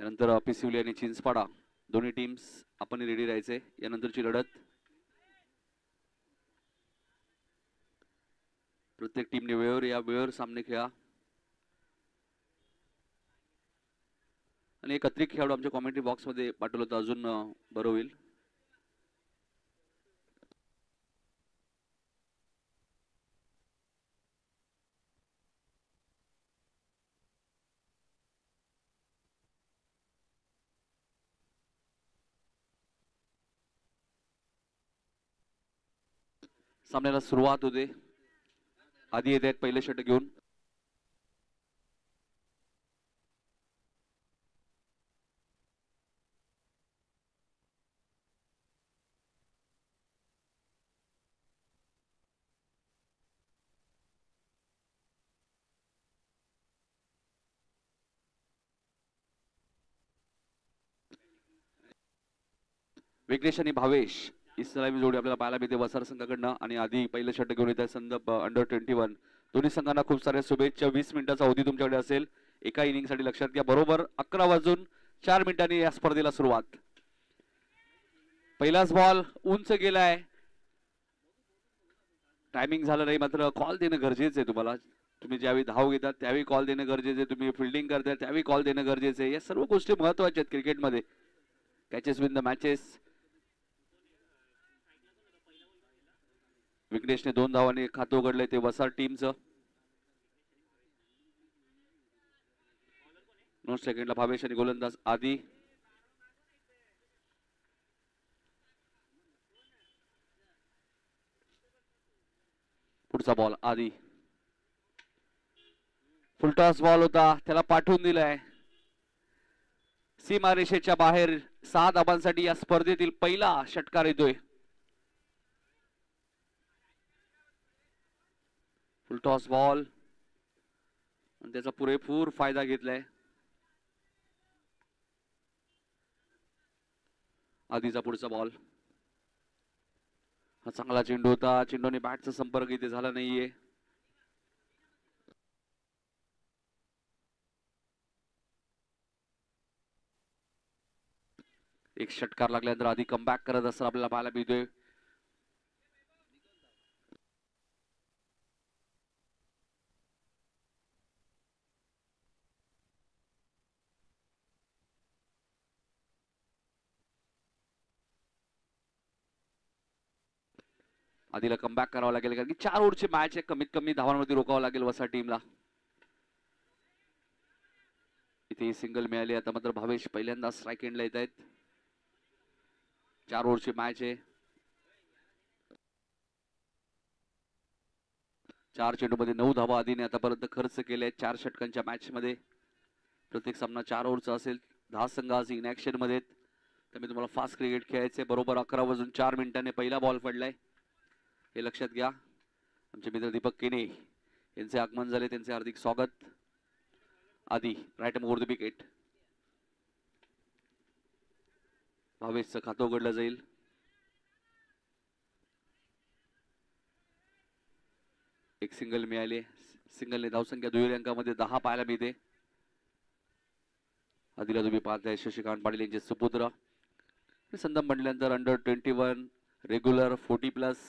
यानंतर पिसिवली आणि चिंचपाडा दोन्ही टीम्स आपण रेडी राहायचे. यानंतरची लढत प्रत्येक टीमने वेळेवर सामने खेळा. आणि एक अतिरिक्त खेळाडू आमच्या कॉमेंट्री बॉक्समध्ये पाठवलं तर अजून बरं होईल. सामन्याला सुरुवात होते. आधी येत आहेत पहिले षटक घेऊन. विघ्नेश आणि भावेश इस्लामी जोडी आपल्याला पाहायला मिळते वसार संघाकडनं. आणि आधी पहिलं षटक घेऊन येत आहे संदर्भ अंडर-21. दोन्ही संघांना खूप साऱ्या शुभेच्छा. 20 मिनिटाचा अवधी तुमच्याकडे असेल एका इनिंगसाठी. लक्षात घ्या बरोबर 11:04 या स्पर्धेला सुरुवात. पहिलाच बॉल उंच गेलाय. टायमिंग झालं नाही मात्र कॉल देणं गरजेचं आहे. तुम्ही ज्यावेळी धाव घेतात त्यावेळी कॉल देणं गरजेचं आहे. तुम्ही फिल्डिंग करताय त्यावेळी कॉल देणं गरजेचं आहे. या सर्व गोष्टी महत्वाच्या आहेत क्रिकेटमध्ये. Catches win the matches. विघ्नेशने 2 धावांनी खातं उघडलंय ते वसार टीमचं. 9 सेकंडला भावेश आणि गोलंदाज आधी. पुढचा बॉल आधी. फुलटॉस बॉल होता त्याला पाठवून दिलाय. सीमारेषेच्या बाहेर 6 धाबांसाठी या स्पर्धेतील पहिला षटकार येतोय. फुलटॉस बॉल आणि त्याचा पुरेपूर फायदा घेतलाय. आधीचा पुढचा बॉल. हा चांगला चेंडू होता. चेंडूने बॅटचा संपर्क इथे झाला नाहीये. एक षटकार लागल्यानंतर आधी कमबॅक करत असताना आपल्याला पाहायला मिळतोय. आधीला कमबॅक करावं लागेल कारण की 4 ओव्हरची मॅच आहे. कमीत कमी धावांवरती रोखावं लागेल वसा टीमला. इथे सिंगल मिळाली. आता मात्र भावेश पहिल्यांदा स्ट्राईक एंडला येत आहेत. 4 ओव्हरची मॅच आहे. 4 चेंडूमध्ये 9 धावा आधीने आतापर्यंत खर्च केले आहेत 4 षटकांच्या मॅच मध्ये. प्रत्येक सामना 4 ओव्हरचा असेल. 10 संघ आज इन ऍक्शन मध्ये आहेत. त्यामुळे तुम्हाला फास्ट क्रिकेट खेळायचे. बरोबर 11:04 पहिला बॉल पडलाय हे लक्षात घ्या. आमचे मित्र दीपक केने यांचे आगमन झाले. त्यांचे हार्दिक स्वागत. आधी राईट मोर द विकेट. भावेशचं खातं उघडलं जाईल. एक सिंगल मिळाले. सिंगलने धावसंख्या दुहेरी अंकामध्ये 10 पाहायला मिळते. आधीला तुम्ही पाहताय शशिकांत पाटील यांचे सुपुत्र. संदम म्हटल्यानंतर अंडर-21 रेग्युलर 40+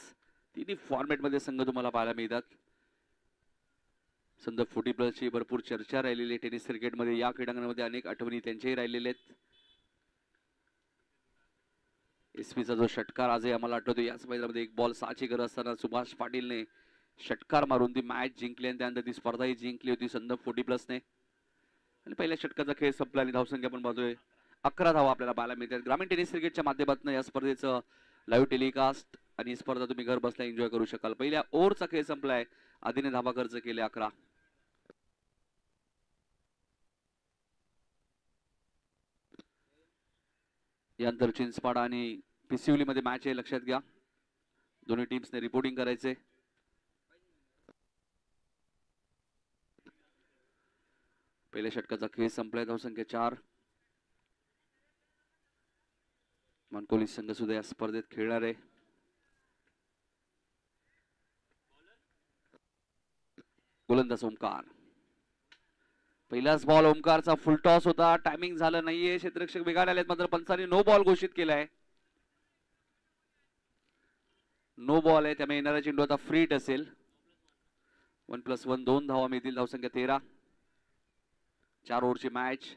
तिन्ही फॉर्मॅटमध्ये संघ तुम्हाला पाहायला मिळतात. संदर्भ 40+ ची भरपूर चर्चा राहिलेली आहे टेनिस क्रिकेटमध्ये. या क्रीडांगणामध्ये अनेक आठवणी त्यांच्याही राहिलेल्या आहेत. एसपीचा जो षटकार आजही आम्हाला आठवतो. याच मैदानामध्ये एक बॉल 6ची गरज असताना सुभाष पाटीलने षटकार मारून ती मॅच जिंकली आणि त्यानंतर ती स्पर्धाही जिंकली होती संदर्भ 40+ ने. आणि पहिल्या षटकाचा खेळ संपला आणि धावसंख्या आपण पाहतोय 11 धावा आपल्याला पाहायला मिळतात. ग्रामीण टेनिस क्रिकेटच्या माध्यमातून या स्पर्धेचं लाईव्ह टेलिकास्ट आणि स्पर्धा तुम्ही घर बसल्या एन्जॉय करू शकाल. पहिल्या ओव्हरचा खेळ संपलाय. आधीने धावा खर्च केले 11. यानंतर चिंचपाडा आणि पिसिवली मध्ये मॅच आहे. लक्षात घ्या दोन्ही टीम्सने रिपोर्टिंग करायचे. पहिल्या षटकाचा खेळ संपलाय. धावसंख्या 4. मानकोली संघ सुद्धा या स्पर्धेत खेळणार आहे. गोलंदाज ओमकार. पहिलाच बॉल ओमकारचा फुल टॉस होता, टायमिंग झालं नाहीये, क्षेत्ररक्षक बिघाड आलेत, मात्र पंचांनी नो बॉल घोषित केलाय. नो बॉल आहे, त्यामुळे येणारा चेंडू आता फ्रीट असेल. 1+1 2 धावा मिळतील. धावसंख्या 13. 4 ओव्हरची मॅच.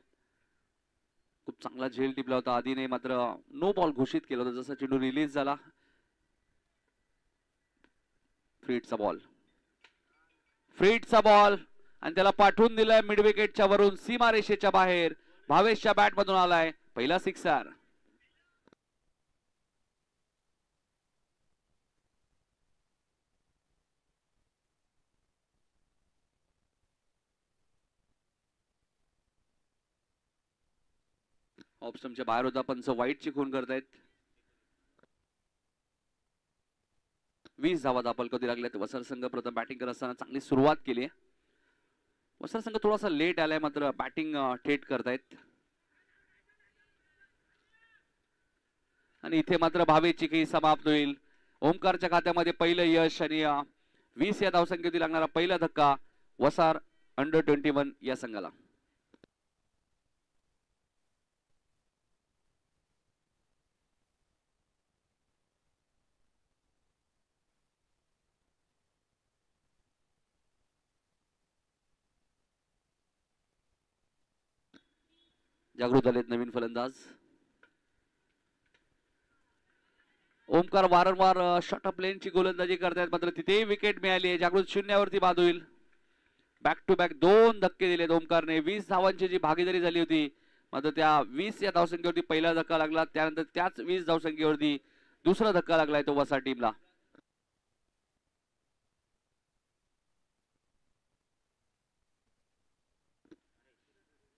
खूप चांगला झेल टिपला होता आधीने, मात्र नो बॉल घोषित केला होता. जसा चेंडू रिलीज झाला, फ्रीटचा बॉल, फ्रीटचा बॉल, आणि त्याला पाठवून दिलाय मिड विकेटच्या वरून, सीमारेषेच्या बाहेर. भावेशच्या बॅट मधून आलाय पहिला सिक्सर. ऑप्शनच्या बाहेर होता, पंच वाईटची खून करतायत. 20 धावा दाखल कधी लागल्यात. वसर संघ प्रथम बॅटिंग करत असताना चांगली सुरुवात केली. वसर संघ थोडासा लेट आलाय, मात्र बॅटिंग थेट करतायत. आणि इथे मात्र भावेची काही समाप्त होईल. ओमकारच्या खात्यामध्ये पहिलं यश आणि 20 या धावसंख्येतील लागणारा पहिला धक्का वसार अंडर-21 या संघाला. जागृत झालेत नवीन फलंदाज. ओमकार वारंवार शॉर्ट लेनची गोलंदाजी करतायत, मात्र तिथेही विकेट मिळाली आहे. जागृत शून्यावरती बाद होईल. बॅक टू बॅक 2 धक्के दिलेत ओमकारने. 20 धावांची जी भागीदारी झाली होती, मात्र त्या 20 या धावसंख्येवरती पहिला धक्का लागला. त्यानंतर त्याच 20 धावसंख्येवरती दुसरा धक्का लागलाय तो वसा टीमला.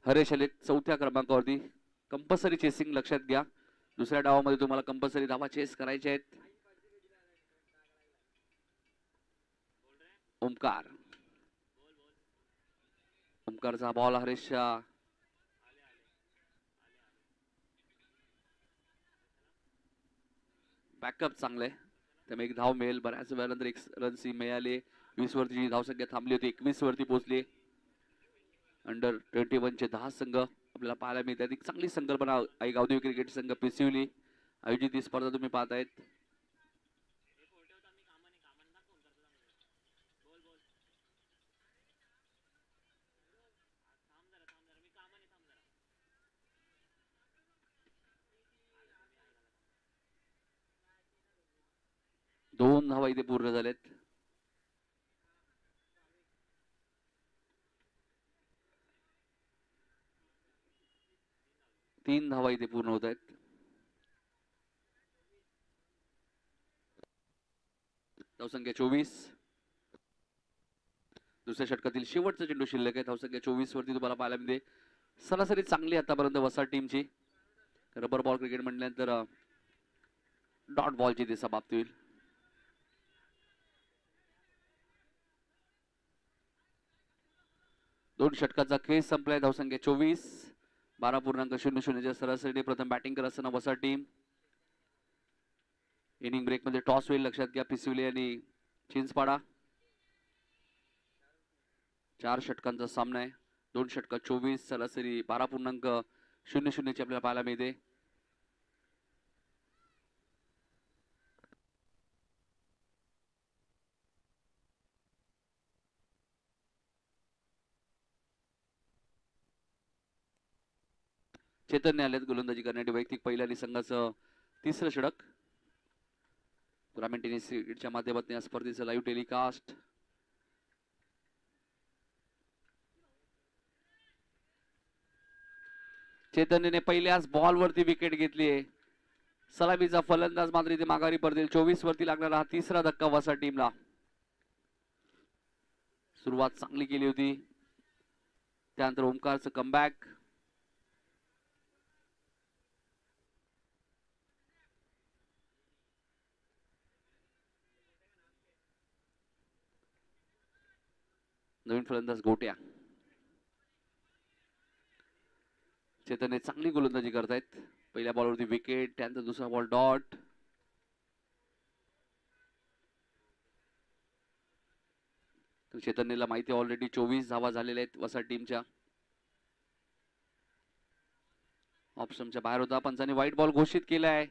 हरेश आले चौथ्या क्रमांकावरती. कंपल्सरी चेसिंग लक्षात घ्या. दुसऱ्या डावामध्ये तुम्हाला कंपल्सरी धावा चेस करायचे आहेत. ओमकार, ओमकारचा बॉल हरेशच्या बॅकअप चांगले, त्यामुळे एक धाव मिळेल. बऱ्याच वेळानंतर एक रन मिळाले. 20 वरती धावसंख्या थांबली होती, 21 वरती पोहोचली. अंडर-21 चे 10 संघ आपल्याला पाहायला मिळतात. एक चांगली संकल्पना एक औद्योगिक क्रिकेट संघ पिसिवली आयोजित ही स्पर्धा तुम्ही पाहतायत. दोन धावा इथे पूर्ण झालेत. तीन धावा इथे पूर्ण होत आहेत. धावसंख्या 24. दुसऱ्या षटकातील शेवटचा चेंडू शिल्लक आहे. धावसंख्या 24 वरती तुम्हाला पाहायला मिळते. सरासरी चांगली आतापर्यंत वसा टीमची. रबर बॉल क्रिकेट म्हटल्यानंतर डॉट बॉलची ती समाप्ती होईल. दोन षटकाचा खेळ संपलाय. धावसंख्या 24. 12.00 सरासरी प्रथम बॅटिंग करत असताना वसा टीम. इनिंग ब्रेक मध्ये टॉस होईल, लक्षात घ्या. पिसिवली आणि चिंचपाडा. 4 षटकांचा सामना आहे. 2 षटकात 24, सरासरी 12.00 ची आपल्याला पाहायला मिळते. चेतनने आलेत गोलंदाजी करण्यासाठी. वैयक्तिक पहिल्या आणि संघाचं तिसरं षटक. ग्रामीण टेनिस क्रिकेटच्या माध्यमातून या स्पर्धेचं लाईव्ह टेलिकास्ट. चेतनने पहिल्याच बॉलवरती विकेट घेतली आहे. सलामीचा फलंदाज मात्र इथे माघारी पडतील. 24 वरती लागणारा हा तिसरा धक्का वसा टीमला. सुरुवात चांगली केली होती, त्यानंतर ओमकारचं कमबॅक. नवीन फलंदाज गोट्या. चेतनने चांगली गोलंदाजी करतायत. पहिल्या बॉलवरती विकेट, त्यानंतर दुसरा बॉल डॉट. चेतनला माहिती ऑलरेडी 24 धावा झालेल्या आहेत वसा टीमच्या. ऑप्शनच्या बाहेर होता. पंचांनी व्हाईट बॉल घोषित केला आहे.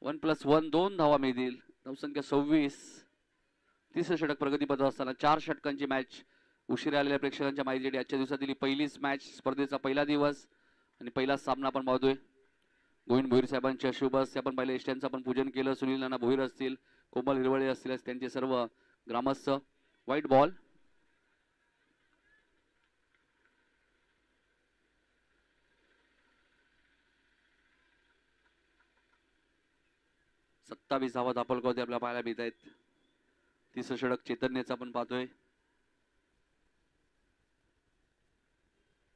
1+1 2 धावा मिळतील. धावसंख्या 26. तिसरं षटक प्रगतीपथ असताना 4 षटकांची मॅच. उशिरा आलेल्या प्रेक्षकांच्या माहितीसाठी आजच्या दिवसातील पहिलीच मॅच, स्पर्धेचा पहिला दिवस आणि पहिला सामना आपण पाहतोय. गोविंद भोईर साहेबांच्या शुभ हस्ते आपण पाहिलं. इष्टांचं आपण पूजन केलं. सुनील नाना भोईर असतील, कोमल हिरवळे असतील, त्यांचे सर्व ग्रामस्थ. White ball. सत्तावीस धावा दापलगावती आपल्याला पाहायला मिळत आहेत. तिसरं षटक चैतन्याचं आपण पाहतोय.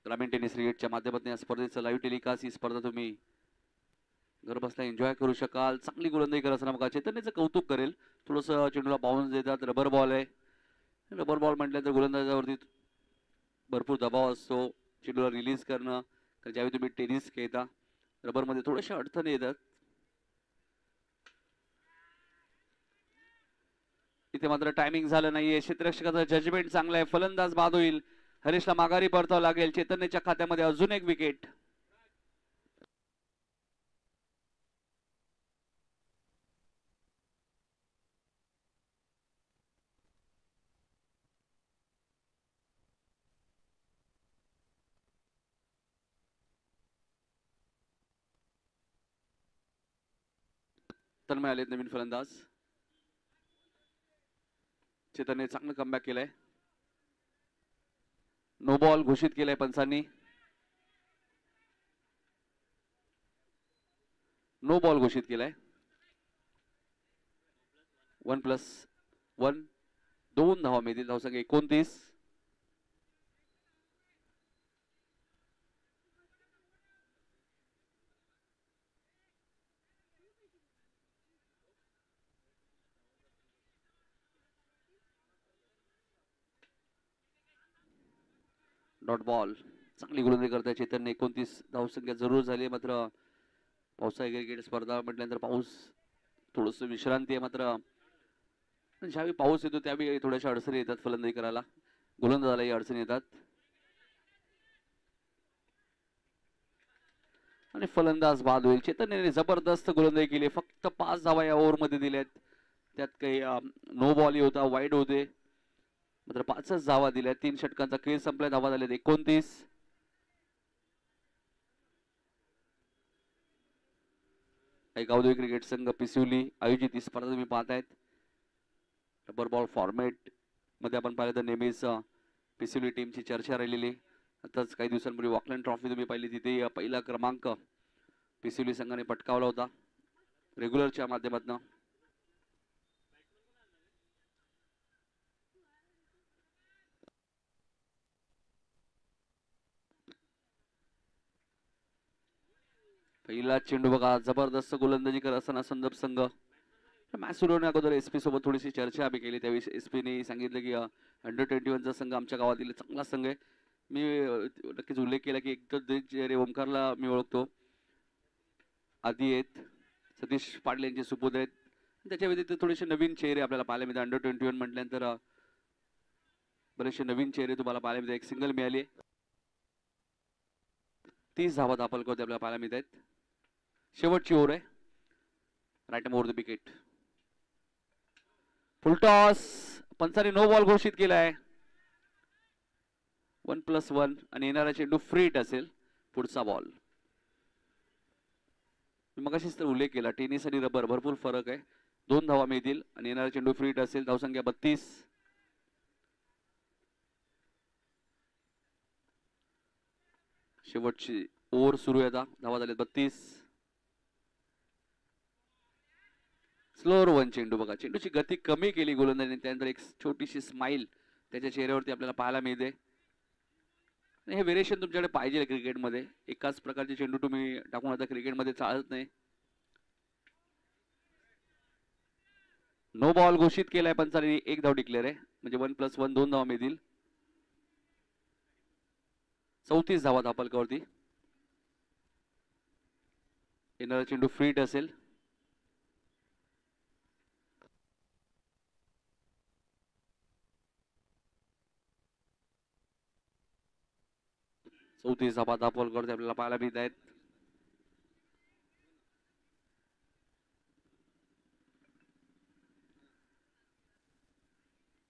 ग्रामीण टेनिस क्रिकेटच्या माध्यमातून या स्पर्धेचं लाईव्ह टेलिकास्ट. ही स्पर्धा तुम्ही घर बसल्या एन्जॉय करू शकाल. चांगली गोलंदाजी करत असताना बघा चैतन्याचं कौतुक करेल. थोडंसं चेंडूला बाउन्स देतात. रबर बॉल आहे. रबर बॉल म्हटल्यानंतर गोलंदाजावरती भरपूर दबाव असतो. चेंडूला रिलीज करणं, कारण ज्यावेळी तुम्ही टेनिस खेळता रबरमध्ये थोडेसे अडचणी येतात. इथे मात्र टायमिंग झालं नाहीये. क्षेत्ररक्षकाचं जजमेंट चांगलं आहे. फलंदाज बाद होईल. हरीशला माघारी परतावं लागेल. चैतन्याच्या खात्यामध्ये अजून एक विकेट. तन्मय आलेत नवीन फलंदाज. चैतन्य चांगलं कमबॅक केलंय. नो बॉल घोषित केलाय पंचांनी. नो बॉल घोषित केलाय. 1+1 2 धावा मिळतील. धावसंख्या 29. Dot ball. चांगली गोलंदाजी करताय चैतन्य. 29 धावसंख्या जरूर झाली. मात्र पावसाळी क्रिकेट स्पर्धा म्हटल्यानंतर पाऊस थोडस विश्रांती आहे. मात्र ज्यावेळी पाऊस येतो त्यावेळी थोड्याशा अडचणी येतात फलंदाजी करायला. गोलंदाजालाही अडचणी येतात. आणि फलंदाज बाद होईल. चैतन्याने जबरदस्त गोलंदाजी केली. फक्त 5 धावा या ओव्हरमध्ये दिल्यात. त्यात काही नो बॉल होता, वाईड होते, मात्र 5च धावा दिल्या. 3 षटकांचा खेळ संपलाय. धावा झाल्यात 29. गावदेवी क्रिकेट संघ पिसिवली आयोजित ही स्पर्धा तुम्ही पाहतायत. रबर बॉल फॉर्मॅट मध्ये आपण पाहिलं तर नेहमीच पिसिवली टीमची चर्चा राहिलेली. आताच काही दिवसांपूर्वी वॉकलँड ट्रॉफी तुम्ही पाहिली. तिथे पहिला क्रमांक पिसिवली संघाने पटकावला होता रेग्युलरच्या माध्यमातून. पहिला चेंडू बघा. जबरदस्त गोलंदाजी करत असताना संदर्भ संघ. मॅच सुरू होण्या अगोदर एसपी सोबत थोडीशी चर्चा आम्ही केली. त्यावेळी एसपीने सांगितलं की अंडर-21चा संघ आमच्या गावातील चांगला संघ आहे. मी नक्कीच उल्लेख केला की एक तर ओमकारला मी ओळखतो, आधी आहेत, सतीश पाटील यांचे सुपुत आहेत. त्याच्या व्यतिरिक्त थोडेसे नवीन चेहरे आपल्याला पाहायला मिळतात. अंडर-21 म्हटल्यानंतर बरेचसे नवीन चेहरे तुम्हाला पाहायला मिळतात. एक सिंगल मिळाली. 30 धावा दापलगावती आपल्याला पाहायला मिळत आहेत. शेवटची ओव्हर आहे. Right over the wicket. Full toss. पंचाने नो बॉल घोषित केलाय. 1+1 आणि येणारा चेंडू फ्रीट असेल. पुढचा बॉल. मगाशीच तर उल्लेख केला टेनिस आणि रबर भरपूर फरक आहे. 2 धावा मिळतील आणि येणारा चेंडू फ्रीट असेल. धावसंख्या 32. शेवटची ओव्हर सुरू आहे आता. धावा झाले 32. स्लोअर 1 चेंडू बघा. चेंडूची गती कमी केली गोलंदाजीने. त्यानंतर एक छोटीशी स्माइल त्याच्या चेहऱ्यावरती आपल्याला पाहायला मिळते. हे व्हेरिएशन तुमच्याकडे पाहिजे क्रिकेटमध्ये. एकाच प्रकारचे चेंडू तुम्ही टाकून आता क्रिकेटमध्ये चालत नाही. नो बॉल घोषित केलाय पंचाने. 1 धाव डिक्लेअर आहे. म्हणजे 1+1 2 धावा मिळतील. 34 धावा दापलकावरती. येणारा चेंडू फ्रीट असेल. 34 धाबा दापोलकर आपल्याला पाहायला मिळत आहेत.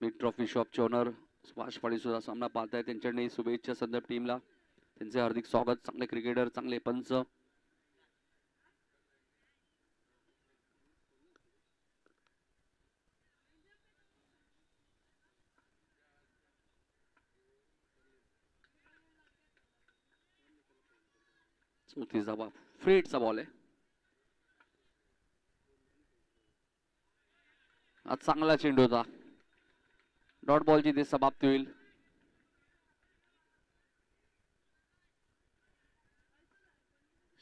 बिग ट्रॉफी शॉपचे ओनर सुभाष पाटील सुद्धा सामना पाहतायत. त्यांच्याकडे शुभेच्छा संदर्भ टीमला. त्यांचे हार्दिक स्वागत. चांगले क्रिकेटर, चांगले पंच. चौतीस धाबा फ्रीटचा बॉल आहे. आज चांगला चेंडू होता. डॉट बॉलची ते समाप्ती होईल.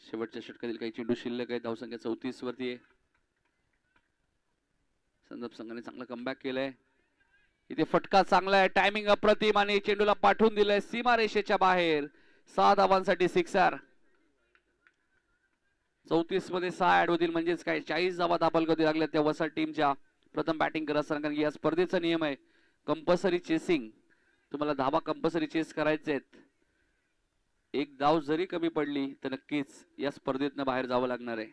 शेवटच्या षटकातील काही चेंडू शिल्लक आहे. धावसंख्या 34 वरती आहे. संदर्भ संघाने चांगला कमबॅक केलाय. इथे फटका चांगला आहे. टायमिंग अप्रतिम आणि चेंडूला पाठवून दिलंय सीमारेषेच्या बाहेर. 6 धावांसाठी सिक्सर. 34 मध्ये 6 ऍड होतील म्हणजेच काय 40 धावा दाखल कधी लागल्या त्या वसा टीमच्या प्रथम बॅटिंग करत असताना. कारण की या स्पर्धेचा नियम आहे कंपल्सरी चेसिंग. तुम्हाला धावा कंपल्सरी चेस करायचे आहेत. एक धाव जरी कमी पडली तर नक्कीच या स्पर्धेतनं बाहेर जावं लागणार आहे.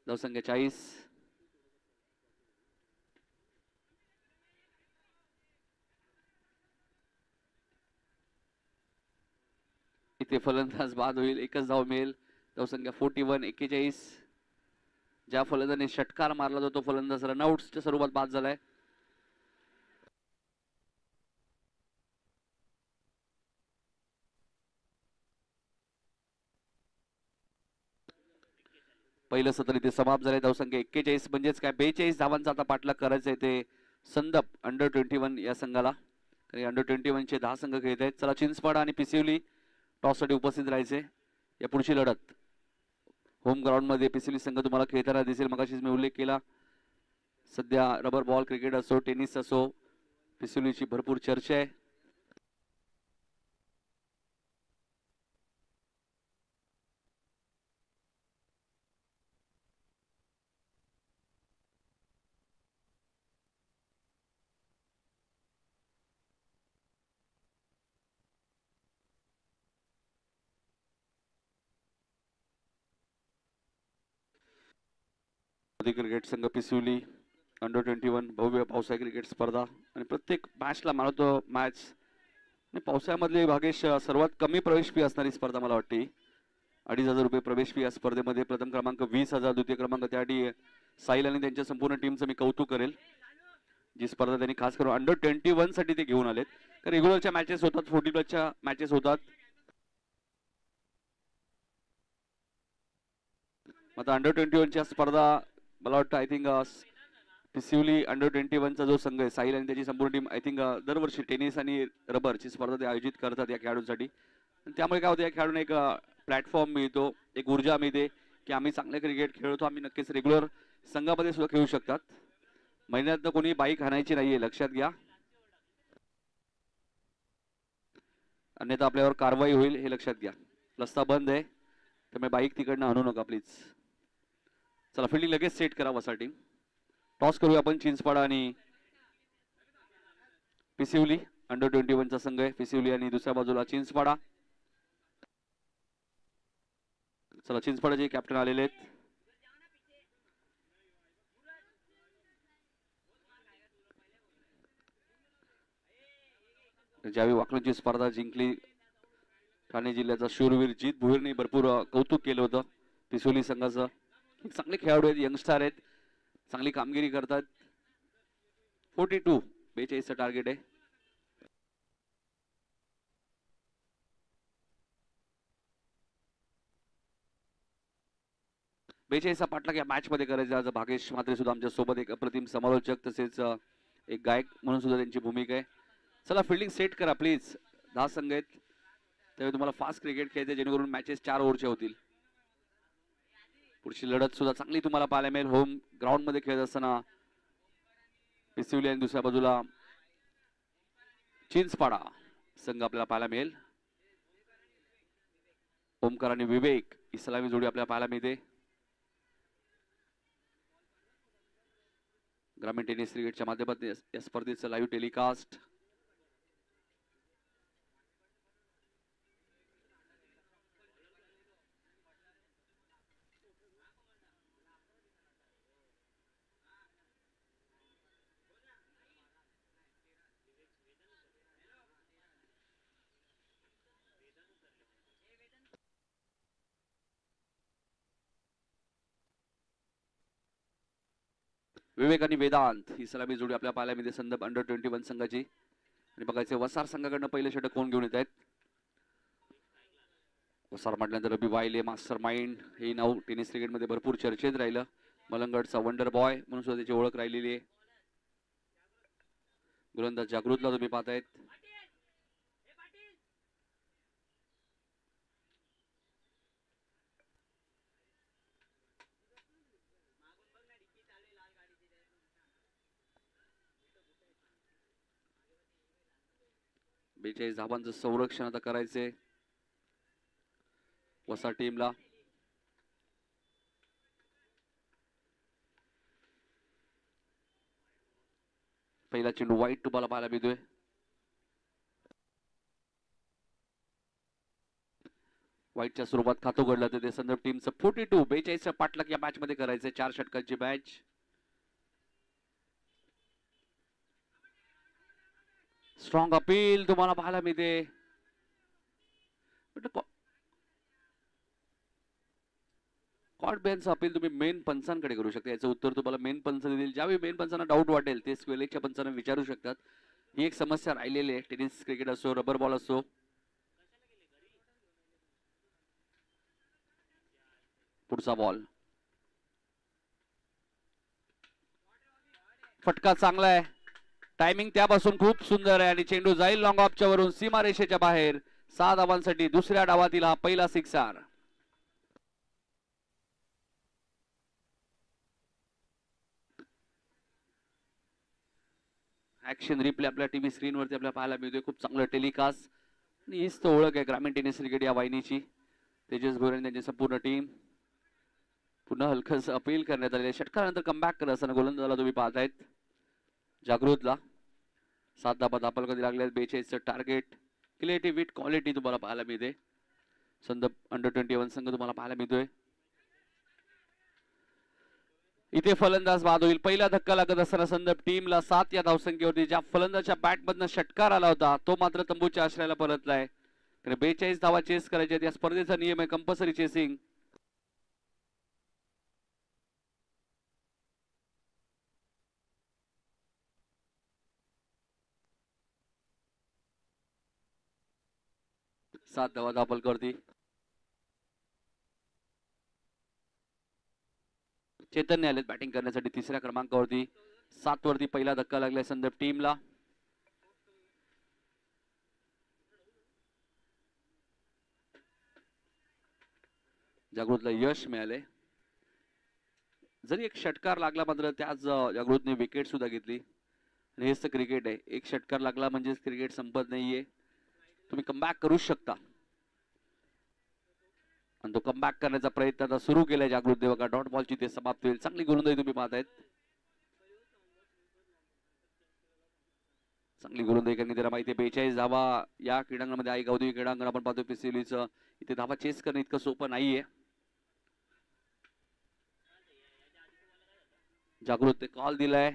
धावसंख्या 40. इथे फलंदाज बाद होईल. एकच धाव मिळेल. धावसंख्या 41. 41. ज्या फलंदाजाने षटकार मारला होता तो फलंदाज रनआउटच्या स्वरूपात बाद झालाय. पहिलं सत्र इथे समाप्त झालंय. धावसंख्या 41 म्हणजेच काय 42 धावांचा आता पाठलाग करायचा आहे ते संदप अंडर 21 या संघाला. अंडर 21 चे 10 संघ खेळत आहेत. चला चिंचपाडा आणि पिसिवली टॉस साठी उपस्थित राहायचे. या पुढची लढत होम ग्राउंड मध्ये पिसिवली संघ तुम्हाला खेळताना दिसेल. मगाशीच मी उल्लेख केला. सध्या रबर बॉल क्रिकेट असो टेनिस असो पिसिवलीची भरपूर चर्चा आहे. क्रिकेट संघ पिसिवली अंडर 21 भव्य पावसाळी क्रिकेट स्पर्धा आणि प्रत्येक मॅचला मला तो मॅच पावसाळ्यामधले भागेश सर्वात कमी प्रवेश फी असणारी स्पर्धा मला वाटते. 2,500 रुपये प्रवेश फी या स्पर्धेमध्ये. प्रथम क्रमांक 20,000. द्वितीय क्रमांक त्यासाठी साहिल आणि त्यांच्या संपूर्ण टीमचं मी कौतुक करेल. जी स्पर्धा त्यांनी खास करून अंडर 21 साठी ते घेऊन आलेत. रेग्युलरच्या मॅचेस होतात 40+ मॅचेस होतात. आता अंडर 21 च्या स्पर्धा मला वाटतं आय थिंक पिसिवली अंडर 21 चा जो संघ आहे साहिल आणि त्याची संपूर्ण टीम आय थिंक दरवर्षी टेनिस आणि रबरची स्पर्धा ते आयोजित करतात या खेळाडूंसाठी. त्यामुळे काय होतं या खेळाडूंना एक प्लॅटफॉर्म मिळतो, एक ऊर्जा मिळते की आम्ही चांगले क्रिकेट खेळतो. आम्ही नक्कीच रेग्युलर संघामध्ये सुद्धा खेळू शकतात. महिन्यातनं कोणी बाईक हाणायची नाहीये लक्षात घ्या. अन्यथा आपल्यावर कारवाई होईल हे लक्षात घ्या. रस्ता बंद आहे त्यामुळे बाईक तिकडनं आणू नका प्लीज. चला फिल्डिंग लगेच सेट करा वसा टीम. टॉस करूया आपण. चिंचपाडा आणि पिसिवली अंडर 21 चा संघ आहे. पिसिवली आणि दुसऱ्या बाजूला चिंचपाडा. चला चिंचपाडाचे कॅप्टन आलेले आहेत. ज्यावेळी वाकलूंची स्पर्धा जिंकली ठाणे जिल्ह्याचा शूरवीर जीत भुईरने भरपूर कौतुक केलं होतं पिसोली संघाचं. चांगले खेळाडू आहेत, यंगस्टर आहेत, चांगली कामगिरी करतात. 42 42चं टार्गेट आहे. बेचाळीसचा पाठलाग या मॅच मध्ये करायचा. आज भागेश म्हात्रे सुद्धा आमच्या सोबत एक अप्रतिम समालोचक तसेच एक गायक म्हणून सुद्धा त्यांची भूमिका आहे. चला फिल्डिंग सेट करा प्लीज. 10 संघ आहेत त्यावेळी तुम्हाला फास्ट क्रिकेट खेळायचे जेणेकरून मॅचेस 4 ओव्हरच्या होतील. पुढची लढत सुद्धा चांगली तुम्हाला पाहायला मिळेल. होम ग्राउंड मध्ये खेळत असताना पिसिवली आणि दुसऱ्या बाजूला चिंचपाडा संघ आपल्याला पाहायला मिळेल. ओमकार आणि विवेक इस्लामी जोडी आपल्याला पाहायला मिळते. ग्रामीण टेनिस क्रिकेटच्या माध्यमातून या स्पर्धेचं लाईव्ह टेलिकास्ट विवेक आणि वेदांत ही सलामी जोडी आपल्या पाहायला मिळते संदर्भ अंडर-21 संघाची. आणि बघायचे वसार संघाकडनं पहिले षटक कोण घेऊन येत आहेत. वसार म्हटल्यानंतर रबी वायले मास्टर माइंड हे नाव टेनिस क्रिकेटमध्ये भरपूर चर्चेत राहिलं. मलंगडचा वंडर बॉय म्हणून सुद्धा त्याची ओळख राहिलेली आहे. गोलंदाज जागृतला तुम्ही पाहतायत. बेचाळीस धावांचं संरक्षण आता करायचंय वसार टीमला. पहिला चेंडू वाईट तुम्हाला पाहायला मिळतोय. वाईटच्या स्वरूपात खातं उघडलं तर ते संदर्भ टीमचं 42 42 पाठलाग या मॅच मध्ये करायचंय. 4 षटकांची मॅच. स्ट्रॉंग अपील तुम्हाला पाहायला मिळते. कॉट बेनचं अपील तुम्ही मेन पंचांकडे करू शकता. याचं उत्तर तुम्हाला मेन पंच देतील. ज्यावेळी मेन पंचांना डाऊट वाटेल ते स्क्वेलेजच्या पंचांना विचारू शकतात. ही एक समस्या राहिलेली आहे. टेनिस क्रिकेट असो रबर बॉल असो. पुढचा बॉल फटका चांगला आहे. टायमिंग त्यापासून खूप सुंदर आहे आणि चेंडू जाईल लॉंग ऑफच्या वरून सीमारेषेच्या बाहेर. 6 धावांसाठी दुसऱ्या डावातील हा पहिला सिक्सर. ऍक्शन रिप्ले आपल्या टीव्ही स्क्रीनवरती आपल्याला पाहायला मिळतोय. खूप चांगलं टेलिकास्ट आणि हीच तो ओळख आहे ग्रामीण टेनिस क्रिकेट या वाहिनीची. तेजस भोरे आणि त्यांची संपूर्ण टीम. पुन्हा हलकस अपील करण्यात आलेले. षटकानंतर कमबॅक करत असताना गोलंदाजाला तुम्ही पाहतायत जागृतला. 7 धावा दापल कधी लागले. 42 टार्गेट. क्रिएटिव्ह विथ क्वालिटी तुम्हाला पाहायला मिळते. संदर्भ अंडर-21 संघ तुम्हाला पाहायला मिळतोय. इथे फलंदाज बाद होईल. पहिला धक्का लागत असताना संदर्भ टीमला 7 या धावसंख्येवरती ज्या फलंदाजच्या बॅटमधनं षटकार आला होता तो मात्र तंबूच्या आश्रयाला परतलाय. 42 धावा चेस करायच्या. या स्पर्धेचा नियम आहे कंपल्सरी चेसिंग. सात धावा दाखल करती. चैतन्य आलेत बॅटिंग करण्यासाठी तिसऱ्या क्रमांकावरती. 7 वरती पहिला धक्का लागलाय संदर्भ टीमला. जागृतला यश मिळाले. जरी एक षटकार लागला मात्र त्याच जागृतने विकेट सुद्धा घेतली. आणि हेच तर क्रिकेट आहे. एक षटकार लागला म्हणजे क्रिकेट संपत नाहीये. तुम्ही कमबॅक करू शकता आणि तो कमबॅक करण्याचा प्रयत्न आता सुरू केलाय जागृत. बघा डॉट बॉलची ते समाप्त होईल. चांगली गोलंदाजी तुम्ही पाहतायत. चांगली गोलंदाजी करणे त्याला माहिती आहे. 42 धावा या क्रीडांगणामध्ये आई गौतमी क्रीडांगण आपण पाहतो पिसिलीचं. इथे धावा चेस करणं इतकं सोपं नाहीये. जागृत कॉल दिलाय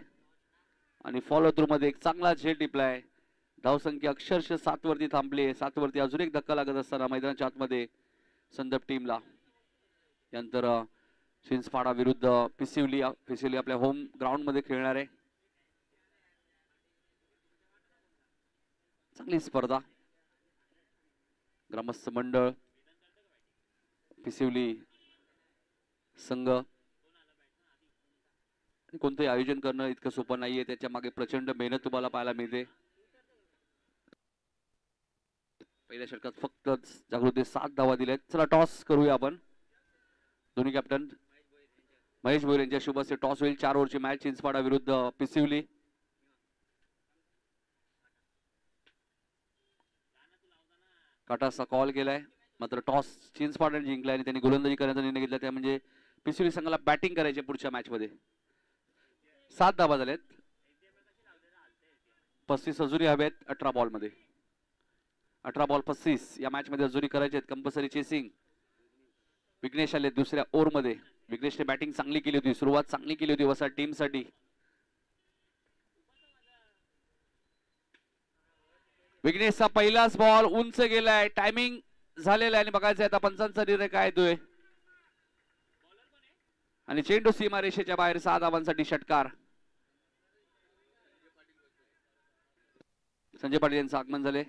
आणि फॉलो थ्रू मध्ये एक चांगला झेल टिपलाय. धावसंख्या अक्षरशः 7 वरती थांबली. 7 वरती अजून एक धक्का लागत असताना मैदानाच्या आतमध्ये संदर्भ टीमला. यानंतर शिंसपाडा विरुद्ध पिसिवली. पिसिवली आपल्या होम ग्राउंड मध्ये खेळणार आहे. चांगली स्पर्धा. ग्रामस्थ मंडळ पिसिवली संघ. कोणतेही आयोजन करणं इतकं सोपं नाहीये. त्याच्या मागे प्रचंड मेहनत तुम्हाला पाहायला मिळते. पहिल्या षटकात फक्त जागृतीने 7 धावा दिल्यात. चला टॉस करूया आपण. दोन्ही कॅप्टन महेश भोईर यांच्या शुभ हस्ते टॉस होईल. 4 ओव्हरची मॅच चिंचपाडा विरुद्ध पिसिवली. काटाचा कॉल केलाय मात्र टॉस चिंचपाडाने जिंकलाय आणि त्यांनी गोलंदाजी करण्याचा निर्णय घेतला. त्या म्हणजे पिसिवली संघाला बॅटिंग करायचे पुढच्या मॅच मध्ये. 7 धावा झाल्यात. 35 अजूनही हवेत 18 बॉल मध्ये. 18 बॉल 35 या मॅच मध्ये अजूनही करायचे आहेत. Compulsory chasing. विघ्नेश आले दुसऱ्या ओव्हर मध्ये. विघ्नेशने बॅटिंग चांगली केली होती. सुरुवात चांगली केली होती वसा टीम साठी. विघ्नेशचा पहिलाच बॉल उंच गेलाय. टायमिंग झालेला आहे आणि बघायचं आता पंचांचा निर्णय काय येतोय. आणि चेंडू सीमा रेषेच्या बाहेर. 6 धावांसाठी षटकार. संजय पाटील यांचं आगमन झाले.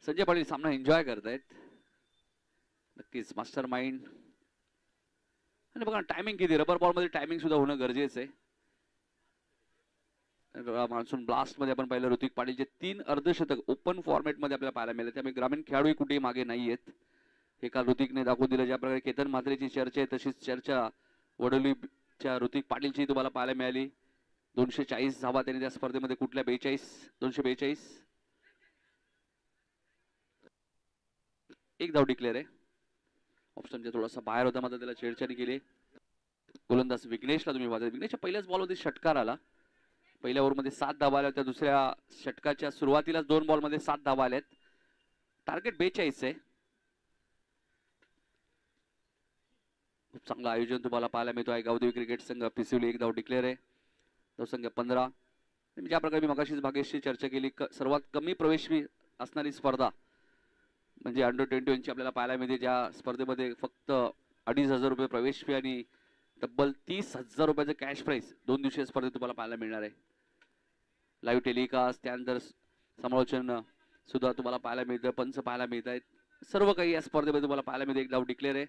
संजय पाटील सामना एन्जॉय करतायत. नक्कीच मास्टर माइंड. आणि बघा टायमिंग किती, रबर बॉल मध्ये टायमिंग सुद्धा होणं गरजेचं आहे. मान्सून ब्लास्ट मध्ये आपण पाहिलं ऋतिक पाटीलचे 3 अर्धशतक ओपन फॉर्मॅट मध्ये आपल्याला पाहायला मिळाले. त्यामुळे ग्रामीण खेळाडू कुठेही मागे नाही आहेत. हे काल ऋतिकने दाखवून दिलं. ज्या प्रकारे केतन म्हात्रेची चर्चा आहे तशीच चर्चा वडोलीच्या ऋतिक पाटीलची तुम्हाला पाहायला मिळाली. 240 धावा त्यांनी त्या स्पर्धेमध्ये कुठल्या 242 एक धाव डिक्लेअर आहे. ऑप्शनच्या थोडासा बाहेर होता मात्र त्याला छेडछाडी केली. गोलंदाज विघ्नेशला तुम्ही पाहता, विघ्नेशच्या पहिल्याच बॉलमध्ये षटकार आला. पहिल्या ओव्हरमध्ये 7 धावा आल्या होत्या. दुसऱ्या षटकाच्या सुरुवातीलाच 2 बॉलमध्ये 7 धावा आल्यात. टार्गेट 42 आहे. खूप चांगलं आयोजन तुम्हाला पाहायला मिळतो आहे. गावदेवी क्रिकेट संघ पिसिवली एक धाव डिक्लेअर आहे. धावसंख्या 15. ज्या प्रकारे मी मगाशीच भागेशची चर्चा केली, सर्वात कमी प्रवेश असणारी स्पर्धा म्हणजे अंडर 21 ची आपल्याला पाहायला मिळते. ज्या स्पर्धेमध्ये फक्त 2,500 रुपये प्रवेश फी आणि तब्बल 30,000 रुपयाचं कॅश प्राइस 2 दिवसीय स्पर्धेत तुम्हाला पाहायला मिळणार आहे. लाईव्ह टेलिकास्ट त्यानंतर समालोचन सुद्धा तुम्हाला पाहायला मिळतं. पंच पाहायला मिळत आहेत. सर्व काही या स्पर्धेमध्ये तुम्हाला पाहायला मिळते. एक धाव डिक्लेअर आहे.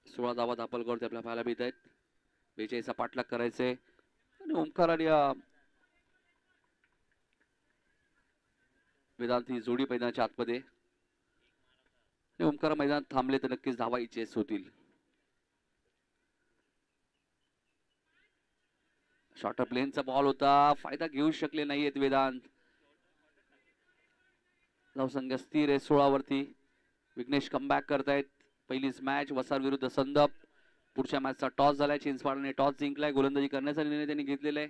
सोळा धावा दापलकरती आपल्याला पाहायला मिळत आहेत. 42 पाठलाग करायचे आणि ओंकार आणि वेदांत ही जोडी मैदानाच्या आतमध्ये. ओंकार मैदान थांबले तर नक्कीच धावा चेस होतील. शॉर्टर प्लेनचा बॉल होता, फायदा घेऊ शकले नाहीयेत वेदांत. धावसंख्या स्थिर आहे 16 वरती. विघ्नेश कमबॅक करतायत. पहिलीच मॅच वसार विरुद्ध संदप. पुढच्या मॅचचा टॉस झालाय. चिंचवाडाने टॉस जिंकलाय. गोलंदाजी करण्याचा निर्णय त्यांनी घेतलेला आहे.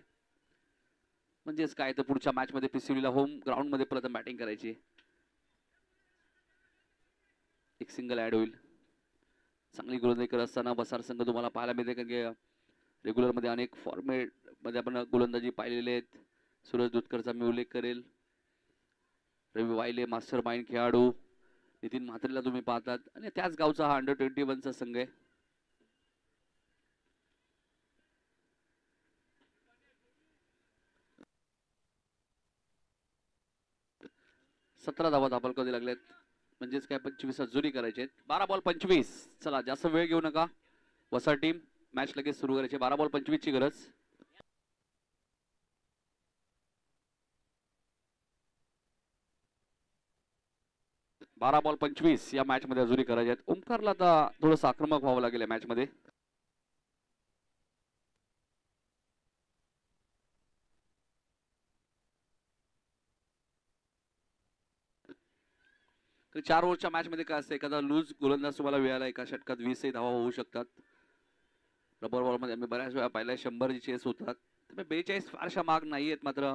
म्हणजेच काय तर पुढच्या मॅच मध्ये पिसिवलीला होम ग्राउंड मध्ये प्रथम बॅटिंग करायची. एक सिंगल ऍड होईल. चांगली गोलंदाजी करत असताना वसार संघ तुम्हाला पाहायला मिळते, कारण की रेग्युलर मध्ये अनेक फॉर्मेट मध्ये आपण गोलंदाजी पाहिलेले आहेत. सूरज दुधकरचा मी उल्लेख करेल. रवी वायले मास्टर माइंड खेळाडू. नितीन म्हात्रेला तुम्ही पाहतात आणि त्याच गावचा हा अंडर 21 चा संघ आहे. सतरा धावा दापलकरती लागलेत. म्हणजेच काय 25 जुरी करायचे आहेत. 12 बॉल 25. चला जास्त वेळ घेऊ नका. वसार टीम मॅच लगेच सुरू करायची. 12 बॉल 25 ची गरज. बारा बॉल 25 या मॅच मध्ये जुरी करायची आहेत. ओंकारला आता थोडंसं आक्रमक व्हावं लागेल या मॅच मध्ये. तर 4 ओव्हरच्या मॅच मध्ये काय असतं, एखादा लूज गोलंदाज तुम्हाला वेळाला एका षटकात 20 धावा होऊ शकतात. रबर बॉल मध्ये आम्ही बऱ्याच वेळा पाहिलं 100 चेस होतात. 42 फारशा मार्क नाही आहेत. मात्र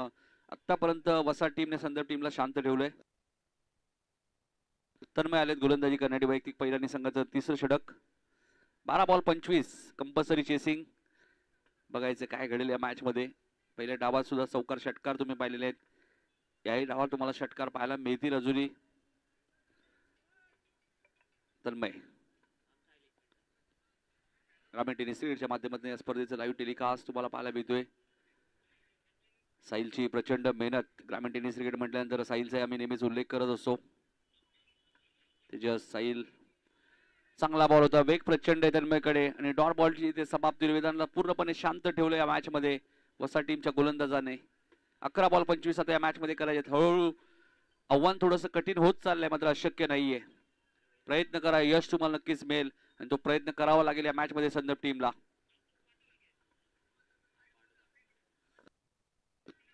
आतापर्यंत वसार टीमने संदर्भ टीमला शांत ठेवलंय. तन्मय आलेत गोलंदाजी करण्यासाठी. वैयक्तिक पहिल्याने संघाचं 3रं षटक. 12 बॉल 25 कंपल्सरी चेसिंग. बघायचं काय घडेल या मॅच मध्ये. पहिल्या डावात सुद्धा चौकार षटकार तुम्ही पाहिलेले आहेत. याही डावात तुम्हाला षटकार पाहायला मिळतील अजूनही. तन्मय ग्रामीण टेनिस क्रिकेटच्या माध्यमातून या स्पर्धेचं लाईव्ह टेलिकास्ट तुम्हाला पाहायला मिळतोय. साहिलची प्रचंड मेहनत. ग्रामीण टेनिस क्रिकेट म्हटल्यानंतर साहिलचा आम्ही नेहमीच उल्लेख करत असतो. तेजस साहिल चांगला बॉल होता. वेग प्रचंड आहे तन्मयकडे आणि डॉट बॉलची ते समाप्ती वेदांतला पूर्णपणे शांत ठेवलं या मॅच मध्ये वसा टीमच्या गोलंदाजाने. 11 बॉल 25 आता या मॅच मध्ये करायचे. हळूहळू आव्हान थोडंसं कठीण होत चाललंय, मात्र अशक्य नाहीये. प्रयत्न करा, यश तुम्हाला नक्कीच मिळेल आणि तो प्रयत्न करावा लागेल या मॅच मध्ये संदर्भ टीमला.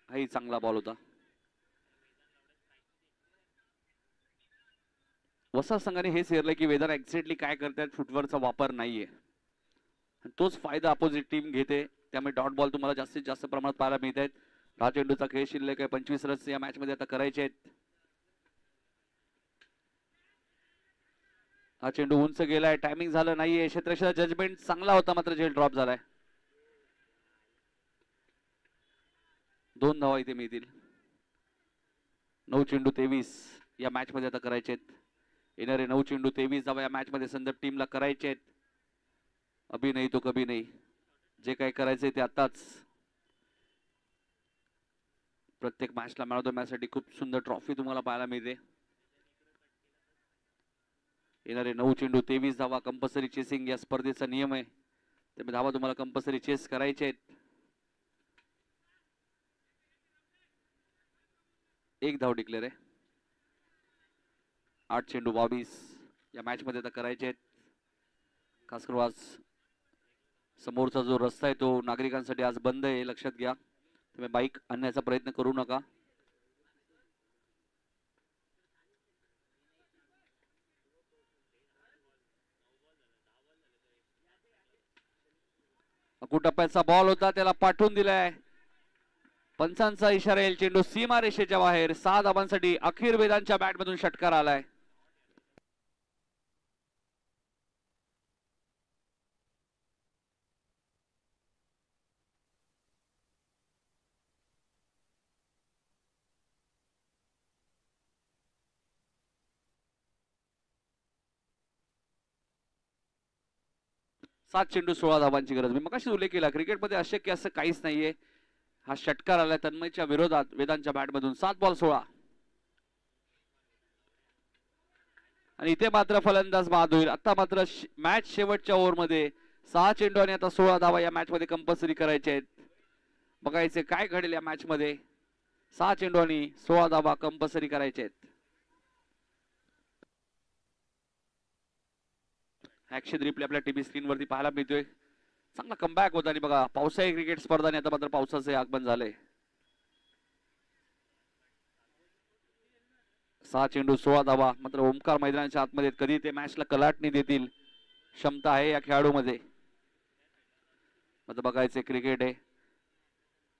हाही चांगला बॉल होता. वसा संघाने हेच हेरलंय की वेदांत एक्झॅक्टली काय करतात, फुटवर्कचा वापर नाहीये. तोच फायदा अपोजिट टीम घेते. त्यामुळे डॉट बॉल तुम्हाला जास्तीत जास्त प्रमाणात पाहायला मिळत आहेत. 10 चेंडूचा खेळ शिल्लक आहे. 25 रन्स या मॅच मध्ये आता करायचे आहेत. हा चेंडू उंच गेलाय. टायमिंग झालं नाहीये. क्षेत्ररक्षणाचा जजमेंट चांगला होता, मात्र झेल ड्रॉप झालाय. 2 धावा इथे मिळतील. 9 चेंडू 23 या मॅच मध्ये आता करायचे आहेत. येणारे 9 चेंडू 23 धावा या मॅच मध्ये संदर्भ टीमला करायचे आहेत. अभी नाही तो कभी नाही. जे काही करायचंय ते आताच. प्रत्येक मॅचला मॅन ऑफ द मॅच साठी खूप सुंदर ट्रॉफी तुम्हाला पाहायला मिळते. येणारे 9 चेंडू 23 धावा कंपल्सरी चेसिंग या स्पर्धेचा नियम आहे. त्यामुळे धावा तुम्हाला कंपल्सरी चेस करायचे आहेत. एक धाव डिक्लेअर आहे. 8 चेंडू 22 या मॅच मध्ये आता करायचे आहेत. खास करून आज समोरचा जो रस्ता आहे तो नागरिकांसाठी आज बंद आहे, लक्षात घ्या. तुम्ही बाईक आणण्याचा प्रयत्न करू नका. टप्प्याचा बॉल होता, त्याला पाठवून दिलाय. पंचांचा इशारा येईल. चेंडू सीमा रेषेच्या बाहेर. 6 धावांसाठी अखेर वेदांच्या बॅटमधून षटकार आलाय. सात चेंडू 16 धावांची गरज. मी मगाशी उल्लेख केला क्रिकेटमध्ये अशक्य असं काहीच नाहीये. हा षटकार आलाय तन्मयच्या विरोधात वेदांच्या बॅटमधून. 7 बॉल 16. आणि इथे मात्र फलंदाज बाद होईल. आता मात्र मॅच शेवटच्या ओव्हरमध्ये 6 चेंडू आणि आता 16 धावा या मॅच मध्ये कंपल्सरी करायचे आहेत. बघायचे काय घडेल या मॅच मध्ये. 6 चेंडू आणि 16 धावा कंपल्सरी करायचे आहेत. ऍक्शन रिप्ले आपल्या टीव्ही स्क्रीन वरती पाहायला मिळतोय. चांगला कमबॅक होता आणि बघा पावसाळी क्रिकेट स्पर्धा आणि आता मात्र पावसाचे आगमन झाले. 6 चेंडू 16 धावा. मात्र ओमकार मैदानाच्या आतमध्ये कधी ते मॅचला कलाटणी देतील क्षमता आहे या खेळाडूमध्ये. मात्र बघायचे क्रिकेट आहे.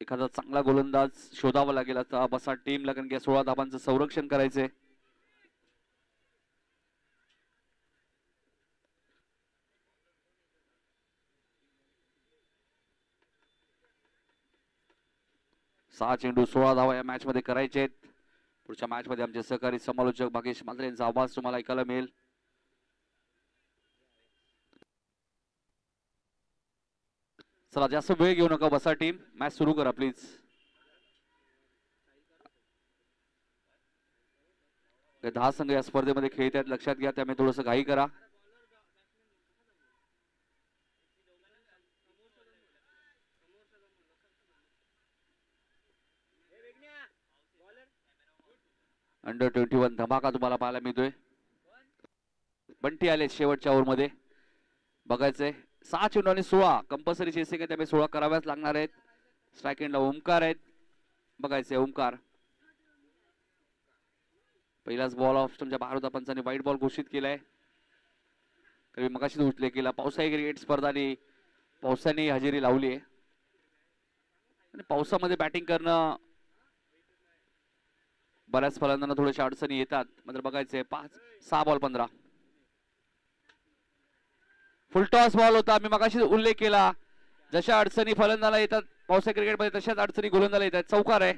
एखादा चांगला गोलंदाज शोधावा लागेल आता बसा टीमला, कारण की 16 धावांचं संरक्षण करायचंय. सहा चेंडू 16 धावा या मॅच मध्ये करायचे आहेत. पुढच्या मॅच मध्ये आमचे सहकारी समालोचक भागेश मांजरे यांचा आवाज तुम्हाला ऐकायला मिळेल. चला जास्त वेळ घेऊ नका, बसा टीम, मॅच सुरू करा प्लीज. हे 10 संघ या स्पर्धेमध्ये खेळत आहेत, लक्षात घ्या, त्यामुळे थोडंसं घाई करा. अंडर 21 धमाका तुम्हाला पाहायला मिळतोय. बंटी आले शेवटच्या ओव्हर मध्ये. बघायचंय 6 चेंडू आणि 16 कंपल्सरी चेसिंग आहे, त्यामुळे 16 कराव्याच लागणार आहेत. स्ट्राइक एंडला ओमकार आहेत. बघायचंय ओमकार. पहिलाच बॉल ऑफ स्टंपच्या बाहेर होता. पंचांनी वाईट बॉल घोषित केलाय. कधी मगाशीच उचले केला. पावसाळी क्रिकेट स्पर्धानी पावसाने हजेरी लावली आहे आणि पावसामध्ये बॅटिंग करणं बऱ्याच फलंदाजांना थोड्याशा अडचणी येतात. मात्र बघायचंय 6 बॉल 15. फुलटॉस बॉल होता. मी मगाशी उल्लेख केला, जशा अडचणी फलंदाजाला येतात पावसाळी क्रिकेटमध्ये तशाच अडचणी गोलंदाजाला येतात. चौकार आहे.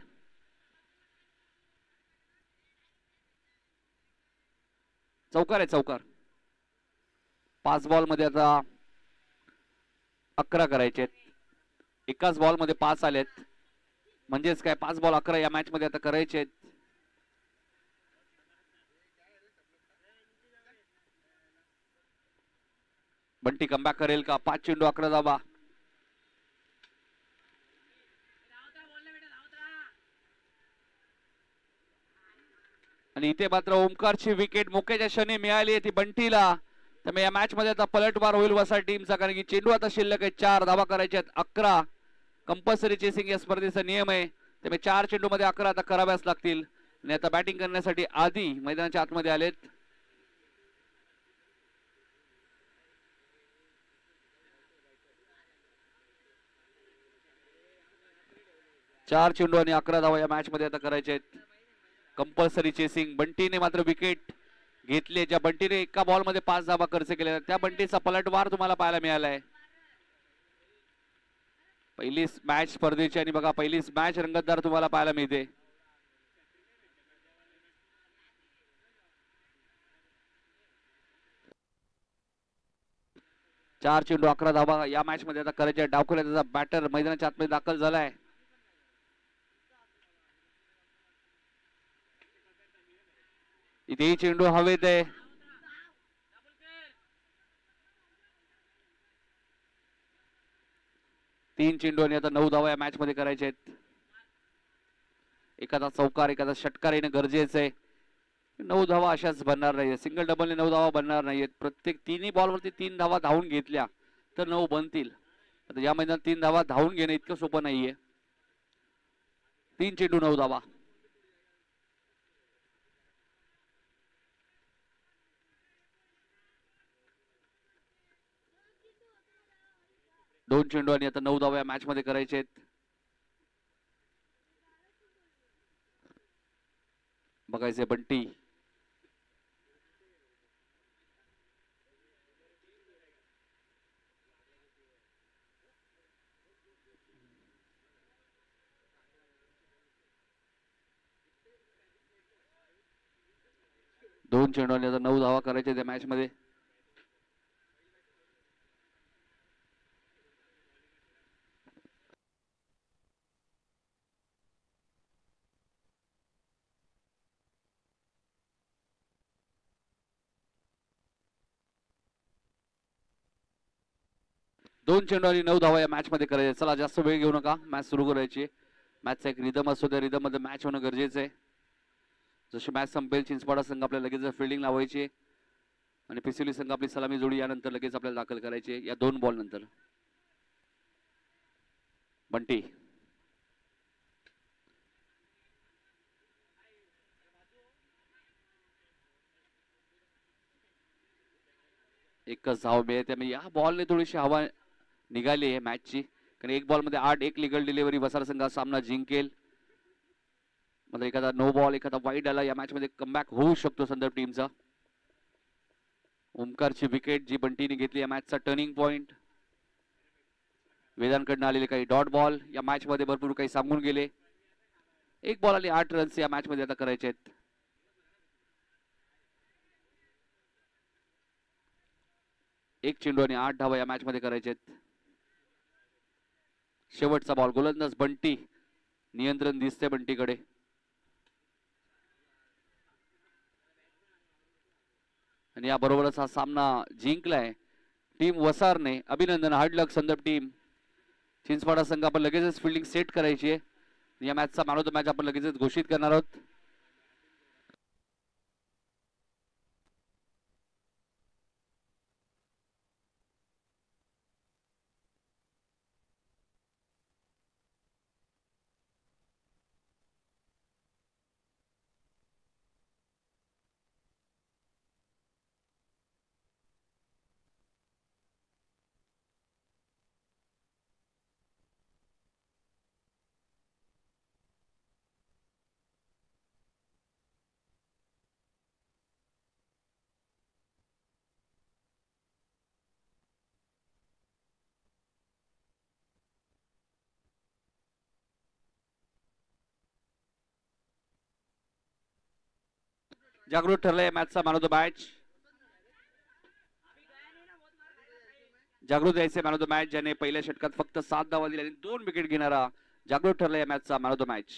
चौकार आहे, चौकार. 5 बॉल मध्ये आता 11 करायचे आहेत. एकाच बॉल मध्ये 5 आलेत, म्हणजेच काय 5 बॉल 11 या मॅच मध्ये आता करायचे आहेत. बंटी कमबॅक करेल का? 5 चेंडू 11 धावा. आणि इथे मात्र ओमकारची विकेट मोक्याच्या क्षणी मिळाली आहे ती बंटीला. त्यामुळे या मॅच मध्ये आता पलटवार होईल वसा टीमचा, कारण की चेंडू आता शिल्लक आहे. 4 धावा करायच्या आहेत. 11 कंपल्सरी चेसिंग या स्पर्धेचा नियम आहे, त्यामुळे 4 चेंडू मध्ये 11 आता कराव्याच लागतील. आणि आता बॅटिंग करण्यासाठी आधी मैदानाच्या आतमध्ये आलेत. चार चेंडू आणि 11 धावा या मॅच मध्ये आता करायचे आहेत. Compulsory chasing. बंटीने मात्र विकेट घेतली. ज्या बंटीने एका बॉल मध्ये 5 धावा खर्च केल्या, त्या बंटीचा पलटवार तुम्हाला पाहायला मिळालाय. पहिलीच मॅच स्पर्धेची आणि बघा पहिलीच मॅच रंगतदार तुम्हाला पाहायला मिळते. 4 चेंडू 11 धावा या मॅच मध्ये आता करायचे. डावखोला त्याचा बॅटर मैदानाच्या आतमध्ये दाखल झालाय. इथेही चेंडू हवेत आहे. 3 चेंडू आणि आता 9 धावा या मॅच मध्ये करायचे आहेत. एखादा चौकार एखादा षटकार येणं गरजेचं आहे. 9 धावा अशाच बनणार नाहीये. सिंगल डबलने 9 धावा बनणार नाहीयेत. प्रत्येक तिन्ही बॉलवरती 3 धावा धावून घेतल्या तर 9 बनतील. आता या मैदानात 3 धावा धावून घेणं इतकं सोपं नाहीये. 3 चेंडू 9 धावा. दोन चेंडू आणि आता 9 धावा या मॅच मध्ये करायचे आहेत. बघायचे बंटी. दोन चेंडू आणि आता 9 धावा करायचे त्या मॅच मध्ये. दोन चेंडू आणि 9 धावा या मॅच मध्ये करायचे. चला जास्त वेळ घेऊ नका. मॅच सुरू करायची. मॅचचा एक रिदम असतो. त्या रिदम मध्ये मॅच होणं गरजेचं आहे. जशी मॅच संपेल चिंचपाडा संघ आपल्याला लगेच फिल्डिंग लावायची आणि पिसिली संघ आपली सलामी जोडी यानंतर लगेच आपल्याला दाखल करायची या 2 बॉल नंतर. बंटी एकच धाव मिळते. त्यामुळे या बॉलने थोडीशी हवा निघाली आहे मॅचची. कारण एक बॉल मध्ये 8 एक लिगल डिलिव्हरी वसार संघ सामना जिंकेल. म्हणजे एखादा नो बॉल एखादा वाईड आला या मॅच मध्ये कमबॅक होऊ शकतो संदर्भ टीमचा. ओमकारची विकेट जी बंटीने घेतली या मॅचचा टर्निंग पॉइंट. वेदांकडनं आलेले काही डॉट बॉल या मॅच मध्ये भरपूर काही सांगून गेले. एक बॉल आणि 8 रन्स या मॅच मध्ये आता करायचे आहेत. एक चेंडू आणि 8 धावा या मॅच मध्ये करायचे आहेत. शेवटचा बॉल. गोलंदाज बंटी. नियंत्रण दिसते बंटीकडे. आणि याबरोबरच हा सामना जिंकलाय टीम वसारने. अभिनंदन. हार्ड लक संदर्भ टीम. चिंचवाडा संघ आपण लगेचच फिल्डिंग सेट करायची आहे. या मॅचचा मॅन ऑफ द मॅच आपण लगेचच घोषित करणार आहोत. जागृत ठरलाय मॅचचा मॅन ऑफ द मॅच. जागृत यायचे मॅन ऑफ द मॅच ज्याने पहिल्या षटकात फक्त 7 धावा दिल्या आणि 2 विकेट घेणारा जागृत ठरलाय मॅचचा मॅन ऑफ द मॅच.